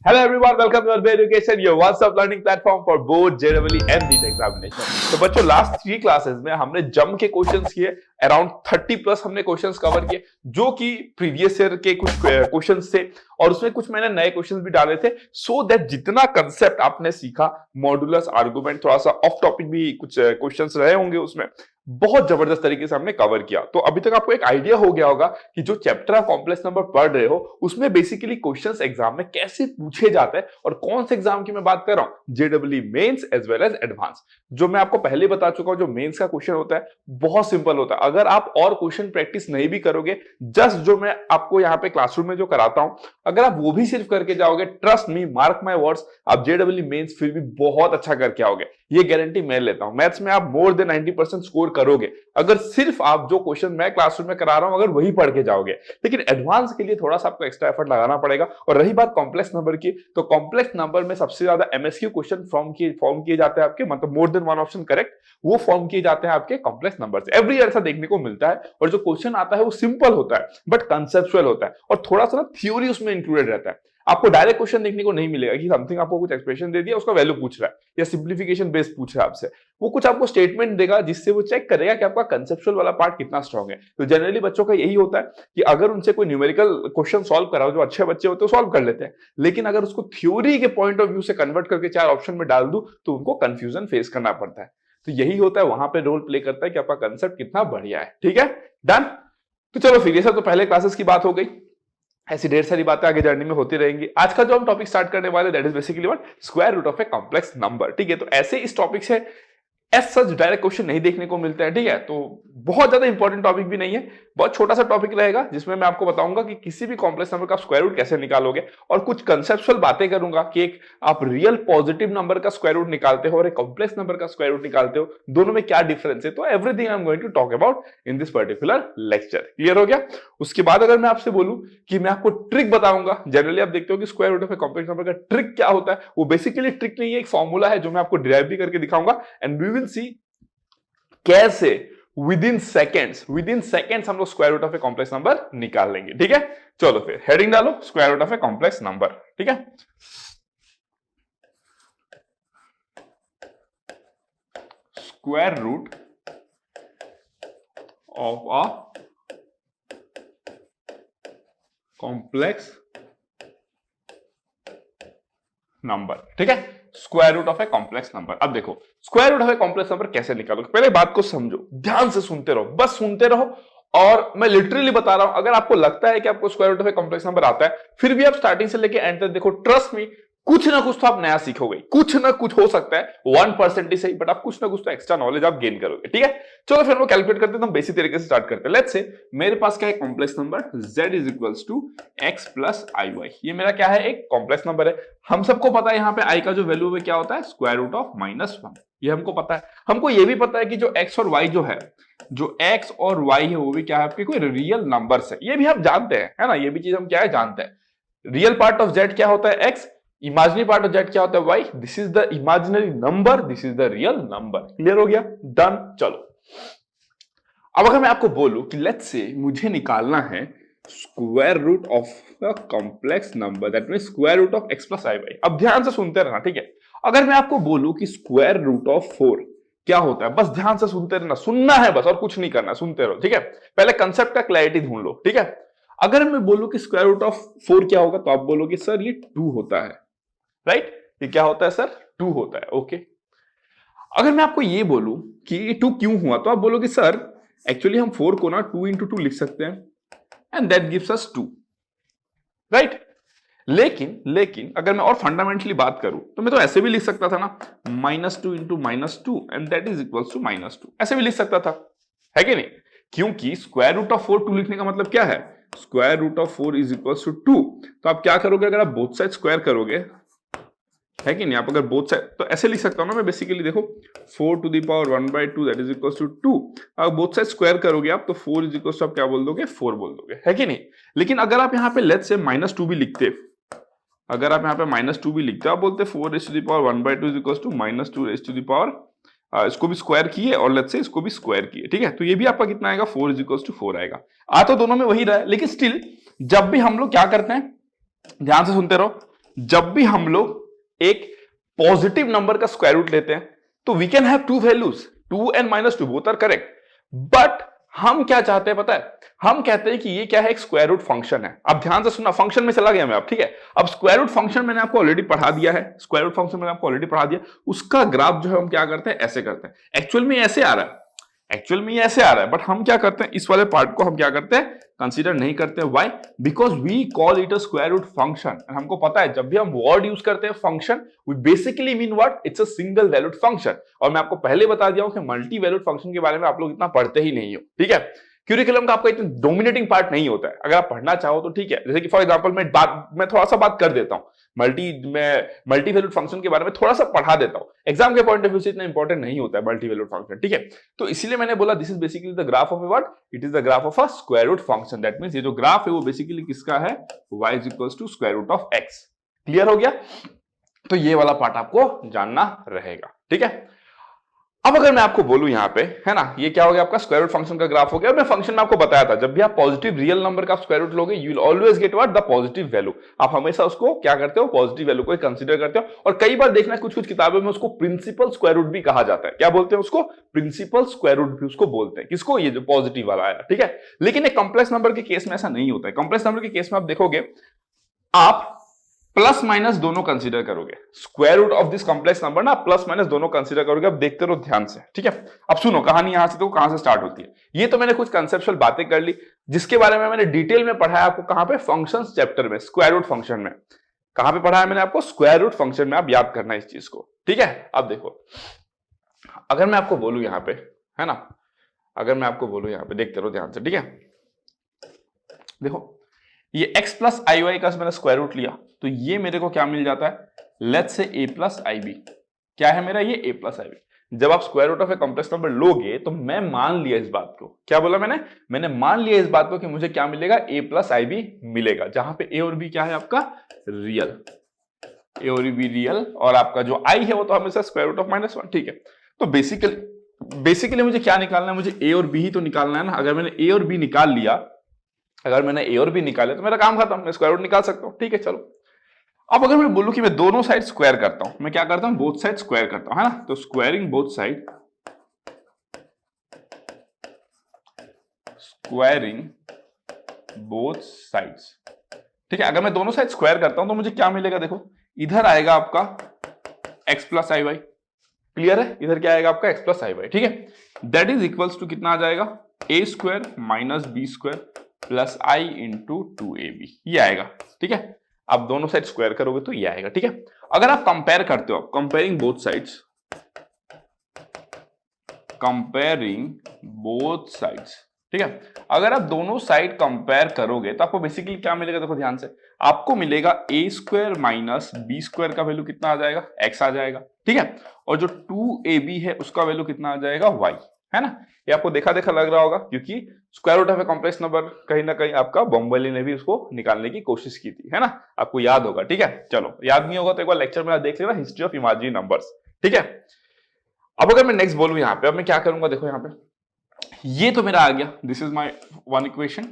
Hello everyone, welcome to Urban Education, your one-stop learning platform for both JEE and NEET examination. तो बच्चों last 3 classes में हमने जम के क्वेश्चंस किए, अराउंड 30 प्लस हमने क्वेश्चंस कवर किए जो कि प्रीवियस ईयर के कुछ क्वेश्चंस थे और उसमें कुछ मैंने नए क्वेश्चंस भी डाले थे सो दैट जितना कंसेप्ट आपने सीखा मॉड्यूलस आर्गुमेंट थोड़ा सा ऑफ टॉपिक भी कुछ क्वेश्चंस रहे होंगे उसमें बहुत जबरदस्त तरीके से हमने कवर किया। तो अभी तक आपको एक आइडिया हो गया होगा कि जो चैप्टर आप कॉम्प्लेक्स नंबर पढ़ रहे हो उसमें बेसिकली क्वेश्चंस एग्जाम में कैसे पूछे जाते हैं और कौन से एग्जाम की मैं बात कर रहा हूं, जेडब्ल्यू mains as well as advance. जो मैं आपको पहले बता चुका हूं, जो मेंस का क्वेश्चन होता है बहुत सिंपल होता है। अगर आप और क्वेश्चन प्रैक्टिस नहीं भी करोगे, जस्ट जो मैं आपको यहाँ पे क्लासरूम में जो कराता हूं, अगर आप वो भी सिर्फ करके जाओगे, trust me, mark my words, आप जेडब्ल्यू मेंस फिर भी बहुत अच्छा करके आओगे, ये गारंटी मैं लेता हूं। मैथ्स में आप मोर देन 90% स्कोर करोगे अगर सिर्फ आप जो क्वेश्चन मैं क्लासरूम में करा रहा हूं अगर वही पढ़ के जाओगे। लेकिन एडवांस के लिए थोड़ा सा आपको एक्स्ट्रा एफर्ट लगाना पड़ेगा। और रही बात कॉम्प्लेक्स नंबर की, तो कॉम्प्लेक्स नंबर में सबसे ज्यादा एमएसक्यू क्वेश्चन फॉर्म किए जाते हैं आपके, मतलब more than one option correct, वो फॉर्म किए जाते हैं आपके कॉम्प्लेक्स नंबर से। एवरी ईयर ऐसा देखने को मिलता है और जो क्वेश्चन आता है वो सिंपल होता है बट कंसेप्चुअल होता है और थोड़ा सा ना थ्योरी उसमें इंक्लूडेड रहता है। आपको डायरेक्ट क्वेश्चन देखने को नहीं मिलेगा कि समथिंग आपको कुछ एक्सप्रेशन दे दिया, उसका वैल्यू पूछ रहा है या सिंप्लीफिकेशन बेस्ड पूछ रहा है आपसे। वो कुछ आपको स्टेटमेंट देगा जिससे वो चेक करेगा कि आपका कंसेप्चुअल वाला पार्ट कितना स्ट्रांग है। तो जनरली बच्चों का यही होता है कि अगर उनसे कोई न्यूमेरिकल क्वेश्चन सॉल्व कराओ, जो अच्छे बच्चे होते हैं सॉल्व कर लेते हैं, लेकिन अगर उसको थ्योरी के पॉइंट ऑफ व्यू से कन्वर्ट करके 4 ऑप्शन में डाल दूं तो उनको कंफ्यूजन फेस करना पड़ता है। तो यही होता है, वहां पे रोल प्ले करता है कि आपका कंसेप्ट कितना बढ़िया है। ठीक है, डन। तो चलो फिर, ये सब तो पहले क्लासेस की बात हो गई। ऐसी ढेर सारी बातें आगे जर्नी में होती रहेंगी। आज का जो हम टॉपिक स्टार्ट करने वाले, that is basically what, square root of a complex number. ठीक है, तो ऐसे इस टॉपिक से एज सच डायरेक्ट क्वेश्चन नहीं देखने को मिलता है। ठीक है, तो बहुत ज्यादा इंपॉर्टेंट टॉपिक भी नहीं है, बहुत छोटा सा टॉपिक रहेगा जिसमें मैं आपको बताऊंगा कि किसी भी कॉम्प्लेक्स नंबर का स्क्वायर रूट कैसे निकालोगे और कुछ कंसेप्चुअल बातें करूंगा कि एक आप रियल पॉजिटिव नंबर का स्क्वायर रूट निकालते हो और एक कॉम्प्लेक्स नंबर का स्क्वायर रूट निकालते हो, दोनों में क्या डिफरेंस है। तो everything I am going to talk about in this particular lecture. Clear हो गया? उसके बाद अगर मैं आपसे बोलूं कि मैं आपको ट्रिक बताऊंगा, जनरली आप देखते हो कि square root of a complex number का ट्रिक क्या होता है, वो बेसिकली ट्रिक नहीं है, एक फॉर्मूला है जो मैं आपको डिराइव भी करके दिखाऊंगा एंड वी विल सी कैसे विद इन सेकेंड्स हम लोग square root of a complex number निकाल लेंगे। ठीक है, चलो फिर हेडिंग डालो, square root of a complex number. ठीक है, square root of a complex number. ठीक है, square root of a complex number. अब देखो square root of a complex number कैसे निकालोगे, पहले बात को समझो, ध्यान से सुनते रहो, बस सुनते रहो। और मैं लिटरली बता रहा हूं, अगर आपको लगता है कि आपको square root of a complex number आता है, फिर भी आप स्टार्टिंग से लेके एंड तक देखो, ट्रस्ट मी, कुछ ना कुछ तो आप नया सीखोगे, कुछ ना कुछ हो सकता है 1% ही सही, बट आप कुछ ना कुछ तो एक्स्ट्रा नॉलेज आप गेन करोगे। ठीक है, चलो फिर वो कैलकुलेट करते हैं, तो हम बेसिक तरीके से स्टार्ट करते हैं। लेट्स से मेरे पास क्या है, complex number z is equals to x plus i y. ये मेरा क्या है, एक कॉम्प्लेक्स नंबर है। हम सबको पता है यहाँ पे i का जो वैल्यू है क्या होता है, स्क्वायर रूट ऑफ -1। ये हमको पता है। हमको ये भी पता है कि जो x और y जो है, जो x और y है वो भी क्या है, आपके कोई रियल नंबर्स है, ये भी हम जानते हैं, है ना, ये भी चीज हम क्या है जानते हैं। रियल पार्ट ऑफ z क्या होता है x, imaginary part of z क्या होता है y, this is the imaginary number, this is the real number. Clear हो गया, डन। चलो अब अगर मैं आपको बोलूं कि लेट्स से मुझे निकालना है square root of a complex number, that means square root of x plus i y. अब ध्यान से सुनते रहना। ठीक है, अगर मैं आपको बोलूं कि स्क्वायर रूट ऑफ 4 क्या होता है, बस ध्यान से सुनते रहना, सुनना है बस और कुछ नहीं करना, सुनते रहो। ठीक है, पहले कंसेप्ट का क्लैरिटी ढूंढ लो। ठीक है, अगर मैं बोलूं कि स्क्वायर रूट ऑफ 4 क्या होगा, तो आप बोलोगे सर ये 2 होता है, राइट? ये क्या होता है सर, 2 होता है। ओके, अगर मैं आपको ये बोलूं कि ये 2 क्यों हुआ, तो आप बोलोगे सर एक्चुअली हम 4 को ना 2 इंटू 2 लिख सकते हैं and that gives us 2, right? लेकिन अगर मैं और फंडामेंटली बात करूं तो मैं तो ऐसे भी लिख सकता था ना, -2 into -2 and that is equals to -2, ऐसे भी लिख सकता था, है कि नहीं? क्योंकि स्क्वायर रूट ऑफ 4 2 लिखने का मतलब क्या है, square root of 4 is equals to 2। तो आप क्या करोगे, अगर आप बोथ साइड स्क्वायर करोगे, है कि नहीं, आप अगर बोथ साइड, तो ऐसे लिख सकता हूं ना मैं बेसिकली, देखो 4 to the power 1/2 that is equals to 2। अगर बोथ साइड स्क्वायर करोगे आप तो 4 इज इक्वल्स टू, आप क्या बोल दोगे, 4 बोल दोगे, है कि नहीं? लेकिन अगर आप यहाँ पे लेट्स से -2 भी लिखते, अगर आप यहाँ पे -2 भी लिखते, आप बोलते 4 raise to the power 1/2 is equals to -2 raise to the power, इसको भी स्क्वायर किए और लेट्स से इसको भी स्क्वायर किए। ठीक है, तो ये भी आपका कितना आएगा, 4 इज इक्वल्स टू 4 आएगा। आ तो दोनों में वही रहा है, लेकिन स्टिल जब भी हम लोग क्या करते हैं, ध्यान से सुनते रहो, जब भी हम लोग एक पॉजिटिव नंबर का स्क्वायर रूट लेते हैं तो we can have two values, 2 and -2 both are correct, but हम क्या चाहते हैं पता है, हम कहते हैं कि ये क्या है, एक स्क्वायर रूट फंक्शन है। अब ध्यान से सुनना, फंक्शन में चला गया मैं, अब ठीक है। अब स्क्वायर रूट फंक्शन मैंने आपको ऑलरेडी पढ़ा दिया है, स्क्वायर रूट फंक्शन मैंने आपको ऑलरेडी पढ़ा दिया, उसका ग्राफ जो है हम क्या करते हैं, ऐसे करते हैं। एक्चुअल में ऐसे आ रहा है, एक्चुअल में ये ऐसे आ रहा है, बट हम क्या करते हैं, इस वाले पार्ट को हम क्या करते हैं, कंसीडर नहीं करते हैं। Why? Because we call it a square root function. हमको पता है जब भी हम वर्ड यूज करते हैं function, we basically mean what, it's a single valued function. और मैं आपको पहले बता दिया हूं कि मल्टी वैल्यूड फंक्शन के बारे में आप लोग इतना पढ़ते ही नहीं हो, ठीक है। क्यूरिकुलम का आपका इतना डोमिनेटिंग पार्ट नहीं होता है, अगर आप पढ़ना चाहो तो ठीक है। जैसे कि फॉर एग्जांपल मैं थोड़ा सा बात कर देता हूं, मल्टी वैल्यूड फंक्शन के बारे में थोड़ा सा पढ़ा देता हूं, एग्जाम के पॉइंट ऑफ व्यू से इतना इंपॉर्टेंट नहीं होता है मल्टी वैल्यूड फंक्शन, ठीक है। तो इसीलिए मैंने बोला this is basically the graph of what, it is the graph of a square root function. That means ये जो ग्राफ है वो बेसिकली किसका है, y is equals to square root of x। Clear हो गया? तो ये वाला पार्ट आपको जानना रहेगा, ठीक है। अब अगर मैं आपको बोलूं यहां पे, है ना, ये क्या हो गया आपका स्क्वायर रूट फंक्शन का ग्राफ हो गया। मैं फंक्शन में आपको बताया था जब भी आप पॉजिटिव रियल नंबर का स्क्वायर रूट लोगे, you will always get what, the positive value. आप हमेशा उसको क्या करते हो, पॉजिटिव वैल्यू को कंसीडर करते हो। और कई बार देखना कुछ कुछ किताबों में उसको प्रिंसिपल स्क्वायर रूट भी कहा जाता है। क्या बोलते हैं उसको? प्रिंसिपल स्क्वायर रूट भी उसको बोलते हैं। किसको? ये जो पॉजिटिव वाला आया, ठीक है। लेकिन एक कॉम्प्लेक्स नंबर के केस में ऐसा नहीं होता है। कॉम्प्लेक्स नंबर के केस में आप देखोगे, आप प्लस माइनस दोनों कंसीडर करोगे। Square root of this complex number ना प्लस माइनस दोनों कंसीडर करोगे। अब देखते रहो ध्यान से, ठीक है। अब सुनो कहानी यहां से तो कहां से स्टार्ट होती है। ये तो मैंने कुछ कंसेप्चुअल बातें कर ली, जिसके बारे में मैंने डिटेल में पढ़ाया आपको कहां पे, फंक्शंस चैप्टर में, स्क्वायर रूट फंक्शन में। कहां पे पढ़ाया मैंने आपको? स्क्वायर रूट फंक्शन में। आप याद करना इस चीज को, ठीक है। अब देखो, अगर मैं आपको बोलूं यहां पे, है ना, अगर मैं आपको बोलूं यहां पे, देखते रहो ध्यान से, ठीक है। देखो ये x प्लस आई वाई का मैंने स्क्वायर रूट लिया, तो ये मेरे को क्या मिल जाता है, let's say a plus i B. क्या है मेरा ये? a plus i b. जब आप square root of a complex number लोगे तो मैं मान लिया इस बात को, क्या बोला मैंने मान लिया इस बात को कि मुझे क्या मिलेगा, a प्लस आई बी मिलेगा, जहां पे a और b क्या है आपका, रियल, a और b रियल, और आपका जो i है वो तो हमेशा स्क्वायर रूट ऑफ -1, ठीक है। तो बेसिकली मुझे क्या निकालना है, मुझे a और b ही तो निकालना है ना। अगर मैंने a और b निकाल लिया, अगर मैंने a और b निकाले तो मेरा काम खत्म, मैं स्क्वायर रूट निकाल सकता हूं, ठीक है। चलो अब अगर मैं बोलूं कि मैं दोनों साइड स्क्वायर करता हूं, मैं क्या करता हूं, बोथ साइड स्क्वायर करता हूं, है ना। तो squaring both side, squaring both sides, ठीक है। अगर मैं दोनों साइड स्क्वायर करता हूं तो मुझे क्या मिलेगा, देखो इधर आएगा आपका x plus i y, clear है। इधर क्या आएगा आपका x प्लस आई वाई, ठीक है। दैट इज इक्वल्स टू कितना आ जाएगा, a square minus B square plus i into 2ab, ये आएगा, ठीक है। आप दोनों साइड स्क्वायर करोगे तो ये आएगा, ठीक है। अगर आप कंपेयर करते हो, comparing both sides, comparing both sides, ठीक है। अगर आप दोनों साइड कंपेयर करोगे तो आपको बेसिकली क्या मिलेगा, देखो ध्यान से, आपको मिलेगा a square minus B square का वैल्यू कितना आ जाएगा, x आ जाएगा, ठीक है। और जो 2ab है उसका वैल्यू कितना आ जाएगा, y, है ना। ये आपको देखा लग रहा होगा, क्योंकि square root of a complex number कहीं ना कहीं आपका बॉम्बेली ने भी उसको निकालने की कोशिश की थी, है ना। आपको याद होगा, ठीक है। चलो याद नहीं होगा तो एक बार लेक्चर में देख लेना, हिस्ट्री ऑफ इमेजिनरी नंबर्स, ठीक है। अब अगर मैं नेक्स्ट बोलूं यहां पे, अब मैं क्या करूंगा, देखो यहां पे ये तो मेरा आ गया, this is my one equation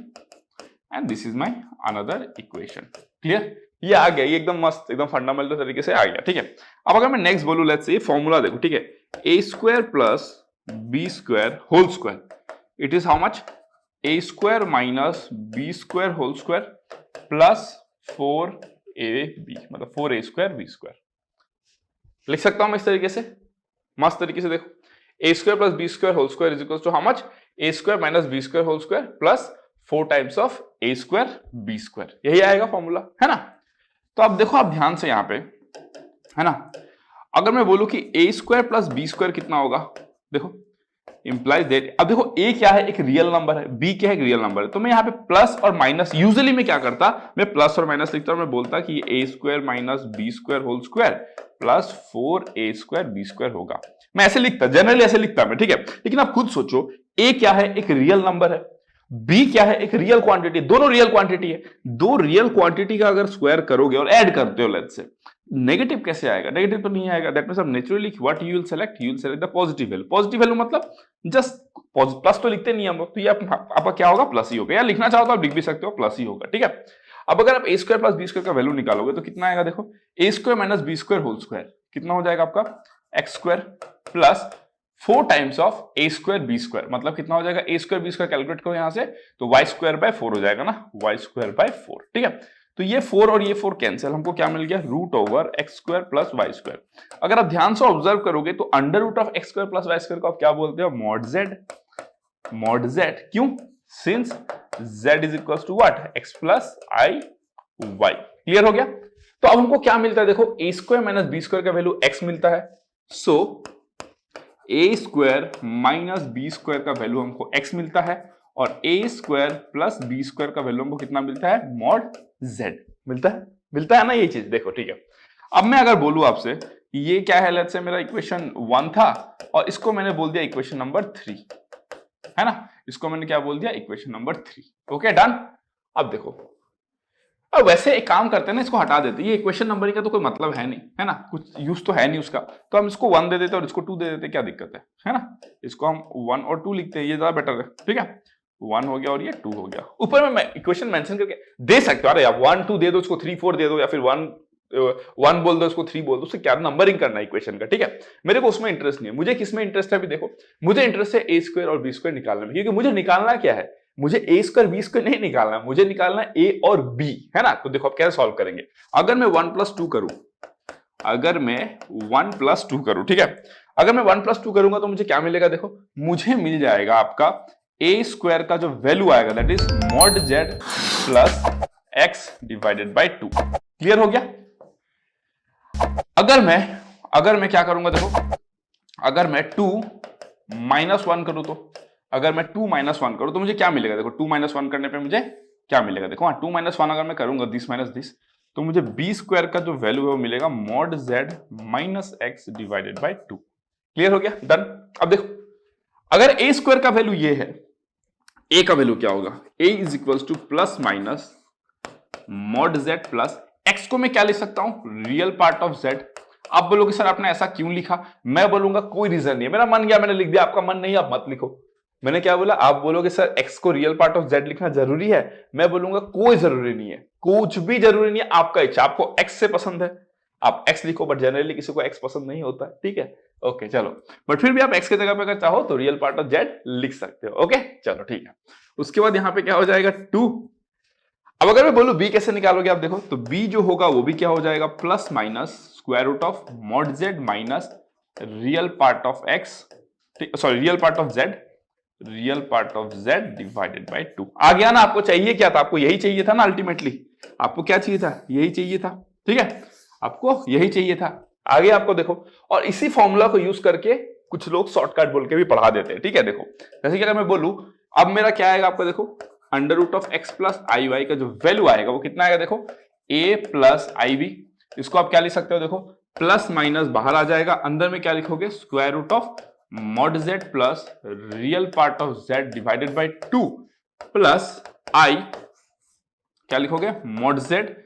and this is my another equation, clear. ये आ गया, ये एकदम मस्त, एकदम फंडामेंटल तरीके से आ गया, ठीक है। अब अगर मैं नेक्स्ट बोलूं, लेट्स से फॉर्मूला देखो, ठीक है, a square plus B square whole square, it is how much, a square minus B square whole square plus 4ab, मतलब 4a स्क्वायर बी स्क्वायर। लिख सकता हूं मैं इस तरीके से, मस्त तरीके से। देखो a square plus B square whole square is equal to how much, a square minus B square whole square plus 4 times of a square B square, यही आएगा फॉर्मूला, है ना। तो अब देखो, आप ध्यान से यहां पे, है ना, अगर मैं बोलूं कि a square plus B square कितना होगा, देखो इंप्लाइज दैट, अब देखो a क्या है, एक रियल नंबर है, b क्या है, एक रियल नंबर है। तो मैं यहाँ पे प्लस और माइनस, यूजुअली मैं क्या करता, मैं प्लस और माइनस लिखता हूं, मैं बोलता कि ये a square minus B square whole square plus 4a square B square होगा। मैं ऐसे लिखता, जनरली ऐसे लिखता मैं, ठीक है। लेकिन आप खुद सोचो, a क्या है, एक रियल नंबर है, b क्या है, एक रियल क्वांटिटी, दोनों रियल क्वांटिटी है। दो रियल क्वांटिटी का अगर स्क्वायर करोगे और ऐड करते हो, लेट्स से, नेगेटिव कैसे आएगा, नेगेटिव तो नहीं आएगा। दैट मींस अब naturally what you will select the positive value. Positive value मतलब जस्ट प्लस तो लिखते नहीं हम लोग, तो ये आपका क्या होगा, प्लस ही होगा, या लिखना चाहो तो आप लिख भी सकते हो प्लस ही होगा, ठीक है। अब अगर आप A square plus B square का वैल्यू निकालोगे तो कितना आएगा, देखो ए square minus B square whole square कितना हो जाएगा आपका X square plus 4 times of A square B square, मतलब कितना हो जाएगा, A square B square calculate करो यहां से तो वाई स्क्वायर बाय 4 हो जाएगा ना, वाई स्क्वायर बाय 4। ठीक है, तो ये 4 और ये 4 कैंसिल, हमको क्या मिल गया, root over x square plus y square. अगर आप ध्यान से ऑब्जर्व करोगे तो under root of x square plus y square को आप क्या बोलते हो, मॉड जेड। मॉड जेड क्यों, since z is equal to what, x plus i y. Clear हो गया। तो अब हमको क्या मिलता है, देखो ए स्क्वायर माइनस बी स्क्वायर का वैल्यू x मिलता है, so a square minus B square का वैल्यू हमको x मिलता है, और ए स्क्वायर प्लस बी स्क्वायर का वैल्यू हमको कितना मिलता है, मॉड z मिलता है ना ये चीज। देखो ठीक है, अब मैं अगर बोलूं आपसे ये क्या है, लेट्स से मेरा इक्वेशन 1 था और इसको मैंने बोल दिया इक्वेशन नंबर 3, है ना, इसको मैंने क्या बोल दिया, इक्वेशन नंबर 3। Okay done. अब देखो, अब वैसे एक काम करते हैं ना, इसको हटा देते, ये इक्वेशन नंबरिंग का तो कोई मतलब है नहीं, है ना, कुछ यूज तो है नहीं उसका, तो हम इसको 1 दे देते और इसको 2 दे देते, क्या दिक्कत है ना, इसको हम 1 और 2 लिखते हैं, ये ज्यादा बेटर है। ठीक है, 1 हो गया और ये 2 हो गया। ऊपर में मैं इक्वेशन मेंशन करके दे सकते हो, अरे यार 1 2 दे दो, इसको 3 4 दे दो, या फिर 1 बोल दो, इसको 3 बोल दो, उससे क्या नंबरिंग करना है इक्वेशन का। ठीक है, मेरे को उसमें इंटरेस्ट नहीं है, मुझे किसमें इंटरेस्ट है अभी देखो, मुझे इंटरेस्ट है ए स्क्वायर और बी स्क्वायर निकालने में, क्योंकि मुझे निकालना क्या है, मुझे ए स्क्वायर बी स्क्वायर नहीं निकालना, मुझे निकालना ए और बी, है ना। तो देखो आप कैसे सॉल्व करेंगे, अगर मैं 1 + 2 करूं, अगर मैं 1 + 2 करूं, ठीक है, अगर मैं 1 + 2 करूंगा तो मुझे क्या मिलेगा, देखो मुझे मिल जाएगा आपका ए स्क्वायर का जो वैल्यू आएगा that is mod Z plus x divided by 2। Clear हो गया। अगर मैं क्या करूंगा, देखो अगर मैं 2 - 1 करूं, तो अगर मैं 2 - 1 करूं तो मुझे क्या मिलेगा, देखो 2 - 1 करने पे मुझे क्या मिलेगा, देखो 2 - 1 अगर मैं करूंगा दिस माइनस दिस, तो मुझे बी स्क्वायर का जो वैल्यू है वो मिलेगा mod Z minus x divided by 2। Clear हो गया, डन। अब देखो अगर ए स्क्वायर का वैल्यू ये है, ए का वैल्यू क्या होगा, A is equals to plus minus mod Z plus X को मैं क्या लिख सकता हूं, रियल पार्ट ऑफ जेड। आप बोलोगे सर आपने ऐसा क्यों लिखा, मैं बोलूंगा कोई रीजन नहीं है, मेरा मन गया मैंने लिख दिया, आपका मन नहीं आप मत लिखो। मैंने क्या बोला, आप बोलोगे सर एक्स को रियल पार्ट ऑफ जेड लिखना जरूरी है, मैं बोलूंगा कोई जरूरी नहीं है, कुछ भी जरूरी नहीं है, आपका इच्छा, आपको एक्स से पसंद है आप एक्स लिखो, बट जनरली किसी को एक्स पसंद नहीं होता है। ठीक है, ओके चलो, बट फिर भी आप एक्स की जगह पे अगर चाहो तो रियल पार्ट ऑफ जेड लिख सकते हो। ओके चलो ठीक है, उसके बाद यहां पे क्या हो जाएगा 2। अब अगर मैं बोलूं बी कैसे निकालोगे, आप देखो तो बी जो होगा वो भी क्या हो जाएगा, plus minus square root of mod Z minus real part of x, sorry real part of z, real part of Z divided by 2। आ गया ना, आपको चाहिए क्या था, आपको यही चाहिए था ना, अल्टीमेटली आपको क्या चाहिए था, यही चाहिए था। ठीक है, आपको यही चाहिए था, आगे आपको देखो, और इसी फॉर्मूला को यूज करके कुछ लोग शॉर्टकट बोल के भी पढ़ा देते हैं। ठीक है, देखो जैसे कि अगर मैं बोलूं अब मेरा क्या आएगा आपको, देखो under root of x plus i y का जो वैल्यू आएगा वो कितना आएगा, देखो ए प्लस आई बी, इसको आप क्या लिख सकते हो, देखो प्लस माइनस बाहर आ जाएगा, अंदर में क्या लिखोगे, square root of mod Z plus real part of Z divided by 2 plus I क्या लिखोगे, mod Z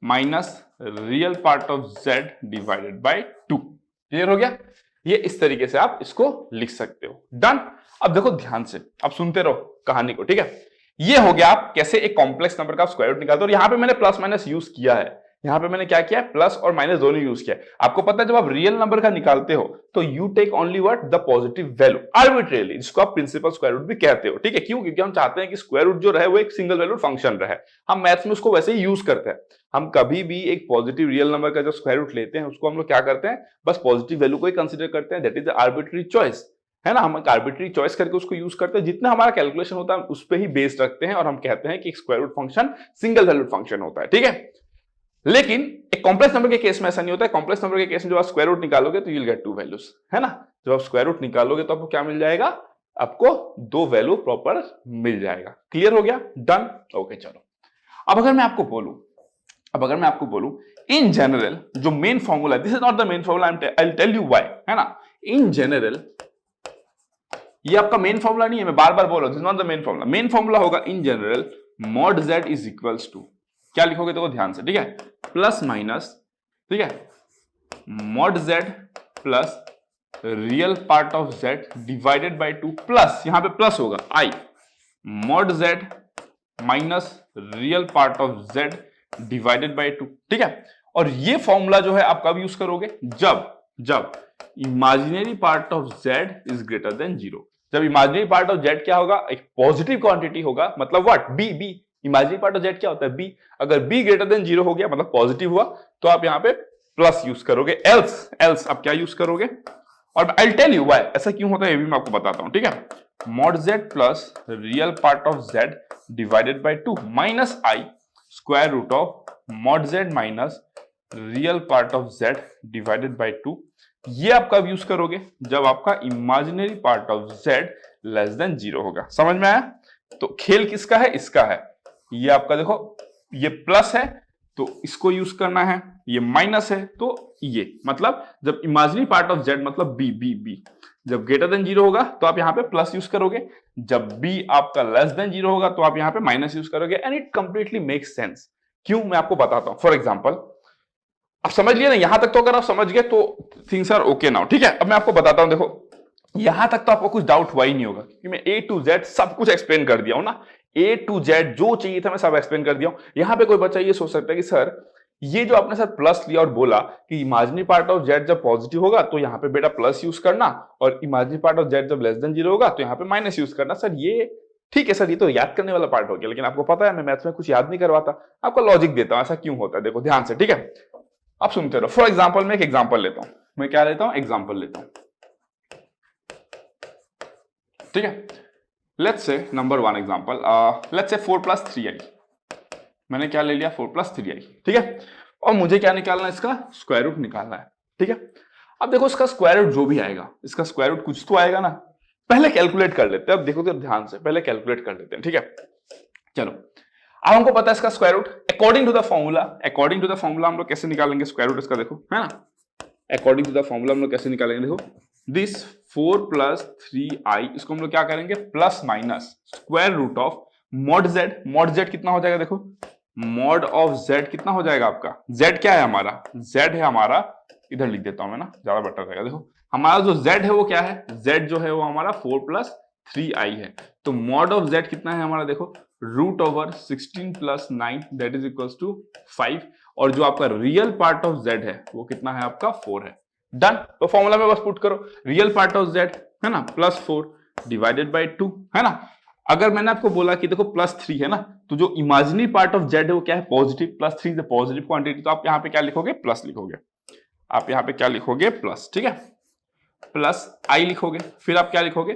minus real part of Z divided by 2। Clear हो गया, ये इस तरीके से आप इसको लिख सकते हो। डन। अब देखो ध्यान से, अब सुनते रहो कहानी को। ठीक है, ये हो गया आप कैसे एक कॉम्प्लेक्स नंबर का स्क्वायर रूट निकालते हो, और यहां पे मैंने प्लस माइनस यूज किया है, यहां पे मैंने क्या किया है, प्लस और माइनस दोनों यूज किया है। आपको पता है जब आप रियल नंबर का निकालते हो तो you take only what, the positive value arbitrarily, जिसको आप प्रिंसिपल स्क्वायर रूट भी कहते हो। ठीक है, क्यों, क्योंकि हम चाहते हैं कि स्क्वायर रूट जो रहे वो एक सिंगल वैल्यू फंक्शन रहे, हम मैथ्स में उसको वैसे ही यूज करते हैं। हम कभी भी एक पॉजिटिव रियल नंबर का जो स्क्वायर रूट लेते हैं उसको हम लोग क्या करते हैं, बस पॉजिटिव वैल्यू को ही कंसीडर करते हैं, that is the arbitrary choice, है ना, हम एक आर्बिट्री चॉइस करके उसको यूज करते हैं, जितना हमारा कैलकुलेशन होता है उस पर ही बेस्ड रखते हैं, और हम कहते हैं कि एक square root function single valued function होता है। ठीक है, लेकिन एक कॉम्प्लेक्स नंबर के केस में ऐसा नहीं होता है। कॉम्प्लेक्स नंबर के केस में जब आप स्क्वायर रूट निकालोगे तो यू विल गेट 2 वैल्यूज, है ना, जब आप स्क्वायर रूट निकालोगे तो आपको क्या मिल जाएगा, आपको 2 वैल्यू प्रॉपर मिल जाएगा। क्लियर हो गया, डन। ओके चलो, अब अगर मैं आपको बोलूं इन जनरल जो main formula, this is not the main formula, I will tell you why, है ना, इन जनरल ये आपका मेन फॉर्मूला नहीं है, मैं बार बार बोल रहा हूं, this is not the main formula. Main formula होगा in general mod Z is equals to, क्या लिखोगे देखो ध्यान से, ठीक है, प्लस माइनस, ठीक है, mod Z plus real part of Z divided by 2 plus, यहां पे प्लस होगा I, mod Z minus real part of z divided by 2, ठीक है। और ये फॉर्मूला जो है आप कब यूज करोगे, जब imaginary part of z is greater than 0। जब इमेजिनरी पार्ट ऑफ z क्या होगा, एक पॉजिटिव क्वांटिटी होगा, मतलब what, b imaginary part of z क्या होता है, b। अगर b ग्रेटर देन 0 हो गया मतलब पॉजिटिव हुआ, तो आप यहां पे प्लस यूज करोगे, एल्स आप क्या यूज करोगे। और आई टेल यू व्हाई ऐसा क्यों होता है, ये भी मैं आपको बताता हूं, ठीक है। Mod z plus real part of z divided by 2 minus i square root of mod z minus real part of z divided by 2। ये आप कब यूज करोगे, जब आपका imaginary part of z less than 0 होगा। समझ में आया। तो खेल किसका है, इसका है। ये आपका देखो, ये प्लस है तो इसको यूज करना है, ये माइनस है तो ये, मतलब जब इमेजिनरी पार्ट ऑफ z मतलब b जब ग्रेटर देन 0 होगा तो आप यहां पे प्लस यूज करोगे, जब b आपका लेस देन 0 होगा तो आप यहां पे माइनस यूज करोगे, and it completely makes sense. क्यों, मैं आपको बताता हूं। फॉर एग्जांपल आप समझ लिए ना, यहां तक तो अगर आप समझ गए तो थिंग्स आर ओके नाउ, ठीक है। अब मैं आपको बताता हूं, देखो यहां तक तो आपको कुछ डाउट हुआ ही नहीं होगा क्योंकि मैं A to Z सब कुछ एक्सप्लेन कर दिया हूं ना। A to Z जो चाहिए था मैं सब एक्सप्लेन कर दिया हूं। यहां पे कोई बच्चा ये सोच सकता है कि सर ये जो आपने सर प्लस लिया और बोला कि इमेजिनरी पार्ट ऑफ z जब पॉजिटिव होगा तो यहां पे बेटा प्लस यूज करना, और इमेजिनरी पार्ट ऑफ z जब लेस देन 0 होगा तो यहां पे माइनस यूज करना। सर ये ठीक है सर, ये तो याद करने वाला पार्ट हो गया, लेकिन आपको पता है मैं मैथ्स में कुछ याद नहीं करवाता, आपको लॉजिक देता हूं ऐसा क्यों होता है। देखो ध्यान से, ठीक है, आप सुनते रहो। फॉर एग्जाम्पल मैं एक एग्जाम्पल लेता हूं, मैं क्या लेता हूं, एग्जाम्पल लेता हूं, ठीक है। Let's say number 1 example, let's say 4 + 3i। मैंने क्या ले लिया, 4 + 3i, ठीक है। और मुझे क्या निकालना है, इसका स्क्वायर रूट निकालना है, ठीक है। अब देखो इसका स्क्वायर रूट जो भी आएगा, इसका स्क्वायर रूट कुछ तो आएगा ना, पहले कैलकुलेट कर लेते हैं। अब देखो तो ध्यान से पहले कैलकुलेट कर लेते हैं, ठीक है। चलो अब हमको पता है इसका square root according to the formula हम लोग कैसे निकालेंगे स्क्वायर रूट इसका, देखो है ना। अकॉर्डिंग टू द फॉर्मूला हम लोग कैसे निकालेंगे, देखो दिस 4 + 3i, इसको हम लोग क्या करेंगे, plus minus square root of mod z कितना हो जाएगा, देखो मॉड ऑफ z कितना हो जाएगा आपका, z क्या है हमारा, z है हमारा, इधर लिख देता हूं मैं ना, ज्यादा बेटर रहेगा। देखो हमारा जो z है वो क्या है, z जो है वो हमारा 4 + 3i है, तो मॉड ऑफ z कितना है हमारा, देखो √16 + 9 दैट इज इक्वल्स टू 5, और जो आपका रियल पार्ट ऑफ z है वो कितना है आपका 4 है। डन। तो फॉर्मूला में बस पुट करो, रियल पार्ट ऑफ z है ना +4 डिवाइडेड बाय 2 है ना। अगर मैंने आपको बोला कि देखो +3 है ना, तो जो इमेजिनरी पार्ट ऑफ z है वो क्या है, positive, +3 is a positive quantity, तो आप यहां पे क्या लिखोगे, प्लस लिखोगे। आप यहां पे क्या लिखोगे, प्लस, ठीक है, प्लस i लिखोगे, फिर आप क्या लिखोगे,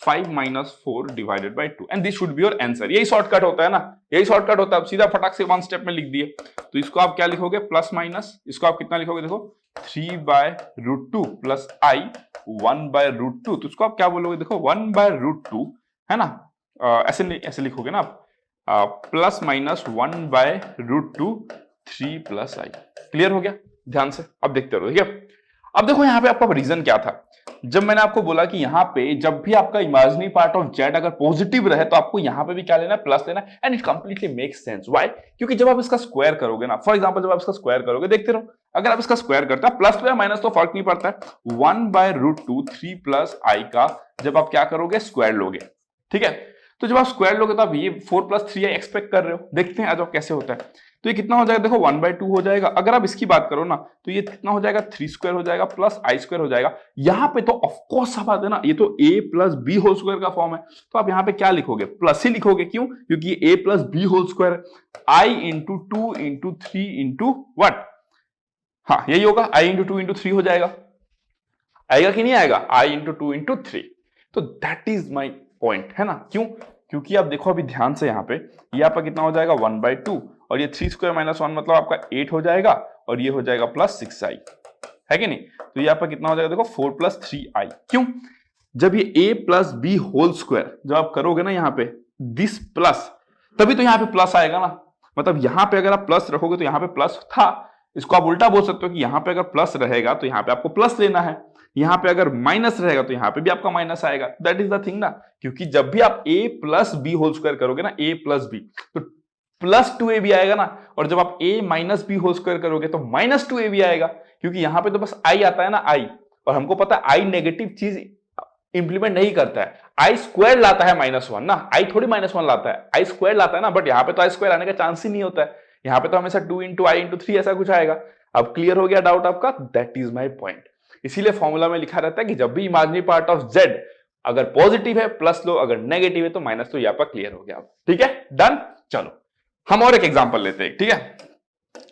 5 - 4 divided by 2, and this should be your answer. यही शॉर्टकट होता है ना, यही शॉर्टकट होता है। अब सीधा फटाक से वन स्टेप में लिख दिए, तो इसको आप क्या लिखोगे, प्लस माइनस, इसको आप कितना लिखोगे, देखो 3/√2 प्लस i 1/√2, तो इसको आप क्या बोलोगे, देखो 1/√2 है ना, ऐसे लिखोगे ना आप, प्लस माइनस 1/√2 3 + i। क्लियर हो गया, ध्यान से अब देखते रहो, ठीक है। अब देखो यहाँ पे आपका रीजन क्या था, जब मैंने आपको बोला कि यहाँ पे जब भी आपका इमेजिनरी पार्ट ऑफ z अगर पॉजिटिव रहे तो आपको यहाँ पे भी क्या लेना है, प्लस लेना है, and it completely makes sense. Why, क्योंकि जब आप इसका स्क्वायर करोगे ना, फॉर एग्जांपल जब आप इसका स्क्वायर करोगे, देखते रहो, अगर आप इसका स्क्वायर करते हैं प्लस या माइनस तो फर्क नहीं पड़ता है, 1/√2 3 + i का जब आप क्या करोगे, स्क्वायर लोगे, ठीक है। तो जब आप स्क्वायर लोगे तो आप ये 4 + 3i एक्सपेक्ट कर रहे हो, देखते हैं आज आप कैसे होता है। तो ये कितना हो जाएगा, देखो 1/2 हो जाएगा। अगर आप इसकी बात करो ना तो ये कितना हो जाएगा, 3² हो जाएगा प्लस i² हो जाएगा। यहां पे तो ऑफकोर्स सब बात है ना, ये तो a + b होल स्क्वायर का फॉर्म है, तो आप यहां पे क्या लिखोगे, प्लस ही लिखोगे। क्यों, क्योंकि a + b होल स्क्वायर है, i × 2 × 3 × व्हाट, हाँ यही होगा, i × 2 × 3 हो जाएगा, आएगा कि नहीं आएगा, i × 2 × 3। तो दैट इज माई पॉइंट, है ना। क्यों, क्योंकि आप देखो अभी ध्यान से, यहाँ पे ये आपका कितना हो जाएगा, 1/2, और ये 3² - 1 मतलब आपका 8 हो जाएगा, और ये हो जाएगा +6i, है कि नहीं। तो ये आपका कितना हो जाएगा, देखो 4 + 3i। क्यों, जब ये a + b होल स्क्वायर जब आप करोगे ना यहाँ पे दिस प्लस, तभी तो यहाँ पे प्लस आएगा ना। मतलब यहाँ पे अगर आप प्लस रखोगे तो यहाँ पे प्लस था, इसको आप उल्टा बोल सकते हो कि यहाँ पे अगर प्लस रहेगा तो यहाँ पे आपको प्लस लेना है, यहाँ पे अगर माइनस रहेगा तो यहाँ पे भी आपका माइनस आएगा। दैट इज द थिंग ना, क्योंकि जब भी आप a + b होल स्क्वायर करोगे ना, a + b, तो +2ab आएगा ना, और जब आप a - b होल स्क्वायर करोगे तो -2ab आएगा, क्योंकि यहाँ पे तो बस i आता है ना, i, और हमको पता है i नेगेटिव चीज इंप्लीमेंट नहीं करता है। आई स्क्वायर लाता है -1 ना, आई थोड़ी -1 लाता है, आई स्क्वायर लाता है ना, बट यहाँ पे तो आई स्क्वायर आने का चांस ही नहीं होता है, यहाँ पे तो हमेशा 2 इंटू आई इंटू 3 ऐसा कुछ आएगा। अब क्लियर हो गया डाउट आपका? That is my point. इसीलिए फॉर्मूला में लिखा रहता है कि जब भी इमेजिनरी पार्ट ऑफ जेड अगर पॉजिटिव है प्लस लो, अगर नेगेटिव है तो माइनस लो। यहाँ पर क्लियर हो गया। ठीक है, डन। चलो हम और एक एग्जांपल लेते हैं। ठीक है,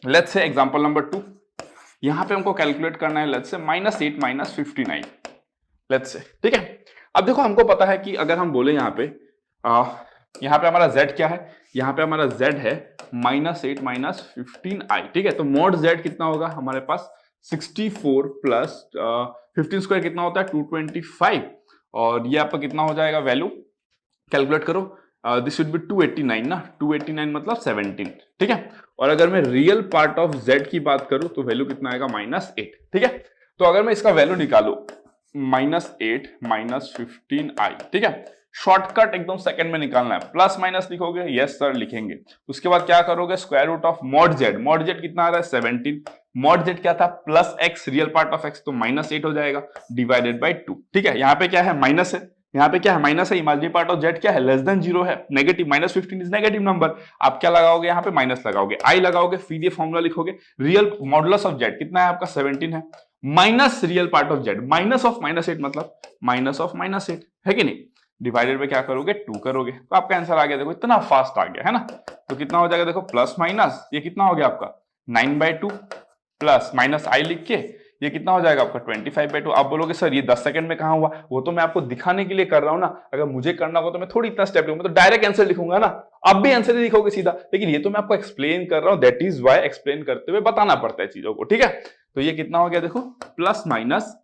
लेट्स से एग्जांपल नंबर 2। यहां पे हमको कैलकुलेट करना है लेट्स से -8 - 59 लेट्स से। ठीक है, अब देखो हमको पता है कि अगर हम बोले यहाँ पे हमारा z क्या है, यहाँ पे हमारा z है -8 - 15i। ठीक है, तो मॉड z कितना होगा हमारे पास 64 प्लस 15 स्क्वायर कितना होता है 225, और ये आपका कितना हो जाएगा वैल्यू, कैलकुलेट करो। दिस वुड बी 289 ना, 289 मतलब 17। ठीक है, और अगर मैं रियल पार्ट ऑफ z की बात करूं तो वैल्यू कितना आएगा -8। ठीक है, तो अगर मैं इसका वैल्यू निकालू -8 - 15i। ठीक है, शॉर्टकट एकदम सेकंड में निकालना है। प्लस माइनस लिखोगे, यस सर लिखेंगे। उसके बाद क्या करोगे, square root of mod z कितना आ रहा है 17। मॉड z क्या था plus x, real part of x, तो -8 हो जाएगा डिवाइडेड बाय 2। ठीक है, यहाँ पे क्या है माइनस है, यहाँ पे क्या है माइनस है, इमेजिनरी पार्ट ऑफ z क्या है लेस देन 0 है, नेगेटिव, -15 इज नेगेटिव नंबर। आप क्या लगाओगे यहाँ पे माइनस लगाओगे, आई लगाओगे, फिर ये फॉर्मूला लिखोगे। रियल मॉडुलस ऑफ z कितना है आपका 17 है, minus real part of z, minus of -8 मतलब माइनस ऑफ -8 है कि नहीं, डिवाइडेड में क्या करोगे 2 करोगे, तो आपका आंसर आ गया। देखो इतना फास्ट आ गया है ना, तो कितना हो जाएगा देखो प्लस माइनस, ये कितना हो गया आपका 9/2 प्लस माइनस आई लिख के ये कितना हो जाएगा आपका 25/2। आप बोलोगे सर ये 10 सेकंड में कहां हुआ, वो तो मैं आपको दिखाने के लिए कर रहा हूं ना, अगर मुझे करना हो तो मैं थोड़ी इतना स्टेप लूंगा, तो डायरेक्ट आंसर लिखूंगा ना, अब भी आंसर ही लिखोगे सीधा, लेकिन ये तो मैं आपको एक्सप्लेन कर रहा हूं, दैट इज व्हाई एक्सप्लेन करते हुए बताना पड़ता है चीजों को। ठीक है, तो ये कितना हो गया देखो plus minus,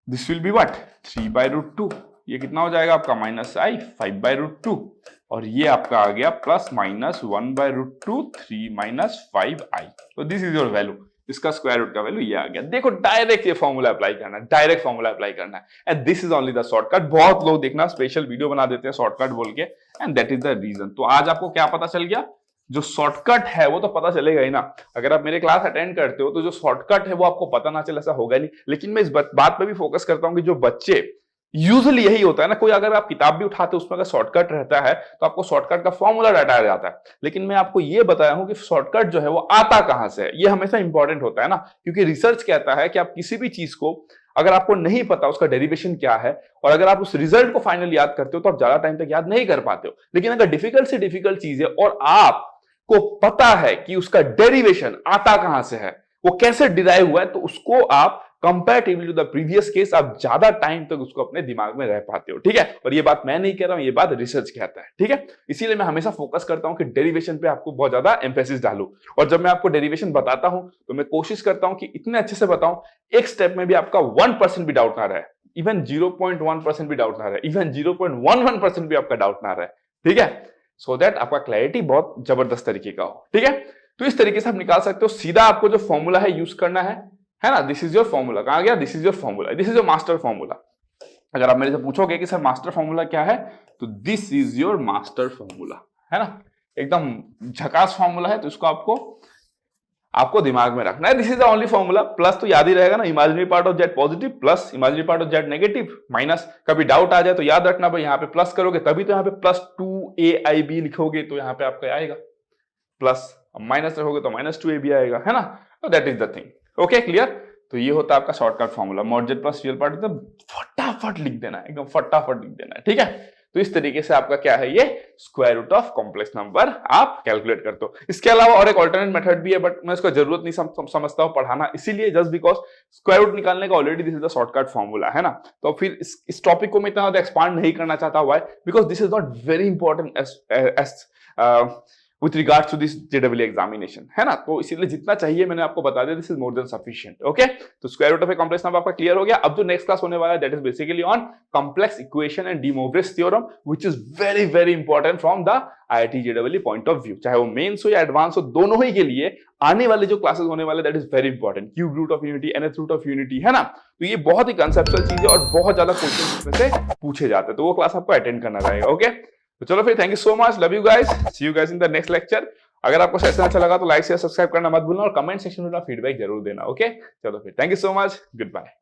this will be what 3/√2, ये कितना हो जाएगा आपका -i 5/√2, और ये आपका आ गया प्लस माइनस 1/√2 3 - 5i। तो दिस इज योर वैल्यू, इसका स्क्वायर रूट का वैल्यू ये आ गया। देखो डायरेक्ट ये फॉर्मूला अप्लाई करना है, डायरेक्ट फॉर्मूला अप्लाई करना है, and this is only the shortcut. बहुत लोग देखना स्पेशल वीडियो बना देते हैं शॉर्टकट बोल के, and that is the reason. तो आज आपको क्या पता चल गया, जो शॉर्टकट है वो तो पता चलेगा ही ना। अगर आप मेरे क्लास अटेंड करते हो तो जो शॉर्टकट है वो आपको पता ना चले ऐसा होगा नहीं, लेकिन मैं इस बात पे भी फोकस करता हूँ कि जो बच्चे, यूजुअली यही होता है ना, कोई अगर आप किताब भी उठाते हो उसमें अगर शॉर्टकट रहता है तो आपको शॉर्टकट का फॉर्मूला रटाया जाता है, लेकिन मैं आपको ये बताया हूं कि शॉर्टकट जो है वो आता कहां से है, ये हमेशा इंपॉर्टेंट होता है ना, क्योंकि रिसर्च कहता है कि आप किसी भी चीज को अगर आपको नहीं पता उसका डेरिवेशन क्या है, और अगर आप उस रिजल्ट को फाइनल याद करते हो तो आप ज्यादा टाइम तक याद नहीं कर पाते हो। लेकिन अगर डिफिकल्ट से डिफिकल्ट चीज है और आपको पता है कि उसका डेरिवेशन आता कहां से है, वो कैसे डिराइव हुआ है, तो उसको आप comparatively to the previous case आप ज्यादा टाइम तक उसको अपने दिमाग में रह पाते हो। ठीक है, और ये बात मैं नहीं कह रहा हूं, ये बात रिसर्च कहता है। ठीक है, इसीलिए मैं हमेशा फोकस करता हूं कि डेरिवेशन पे आपको बहुत ज्यादा एम्फेसिस डालूं, और जब मैं आपको डेरिवेशन बताता हूं तो मैं कोशिश करता हूं कि इतने अच्छे से बताऊं एक स्टेप में भी आपका 1% भी डाउट ना रहे, इवन 0.1% भी डाउट ना रहे, इवन 0.11% भी आपका डाउट ना रहे। ठीक है, सो दैट आपका क्लैरिटी बहुत जबरदस्त तरीके का हो। ठीक है, तो इस तरीके से आप निकाल सकते हो। सीधा आपको जो फॉर्मूला है यूज करना है ना, दिस इज योर फॉर्मूला। कहां गया, this is your formula, this is your master formula. अगर आप मेरे से पूछोगे कि सर मास्टर फॉर्मूला क्या है, तो this is your master formula, है ना, एकदम झकास फॉर्मूला है, तो इसको आपको दिमाग में रखना है। This is the only formula. Plus तो याद ही रहेगा ना, imaginary part of Z positive plus imaginary part of Z negative minus, कभी डाउट आ जाए तो याद रखना भाई, यहाँ पे प्लस करोगे तभी तो यहाँ पे +2aib लिखोगे तो यहाँ पे आपका आएगा प्लस, माइनस रखोगे तो -2ab आएगा, है ना, तो that is the thing. Okay, clear. तो ये होता है आपका shortcut formula, mod Z plus real part, तो फटाफट लिख देना है, एकदम फटाफट लिख देना है। ठीक है, तो इस तरीके से आपका क्या है, ये square root of complex number आप कैलकुलेट करते हो। इसके अलावा और एक ऑल्टरनेट मेथड भी है, बट मैं इसका जरूरत नहीं समझता हूं पढ़ाना, इसीलिए जस्ट बिकॉज स्क्वायर रूट निकालने का already this is the shortcut formula, है ना। तो फिर इस टॉपिक को मैं इतना ज्यादा एक्सपांड नहीं करना चाहता, why, because this is not very important as with regards to this JW examination, है ना, तो इसीलिए जितना चाहिए मैंने आपको बता दिया, this is more than sufficient. Okay, तो square root of a complex number आपका क्लियर हो गया। अब जो नेक्स्ट क्लास होने वाला है that is basically on complex equation and De Moivre's theorem, which is very very important from the IIT JW point of view, चाहे वो मेंस हो या एडवांस हो, दोनों ही के लिए आने वाले जो क्लासेस होने वाले that is very important. Cube root of unity, nth root of unity, है ना, तो ये बहुत ही कंसेप्चुअल चीज है और बहुत ज्यादा क्वेश्चन इसमें से पूछे जाते हैं, तो वो क्लास आपको अटेंड करना रहेगा। ओके, तो चलो फिर, thank you so much, love you guys, see you guys in the next lecture. अगर आपको सेशन अच्छा लगा तो लाइक शेयर सब्सक्राइब करना मत भूलना, और कमेंट सेक्शन में अपना फीडबैक जरूर देना। ओके, चलो फिर, thank you so much, good bye.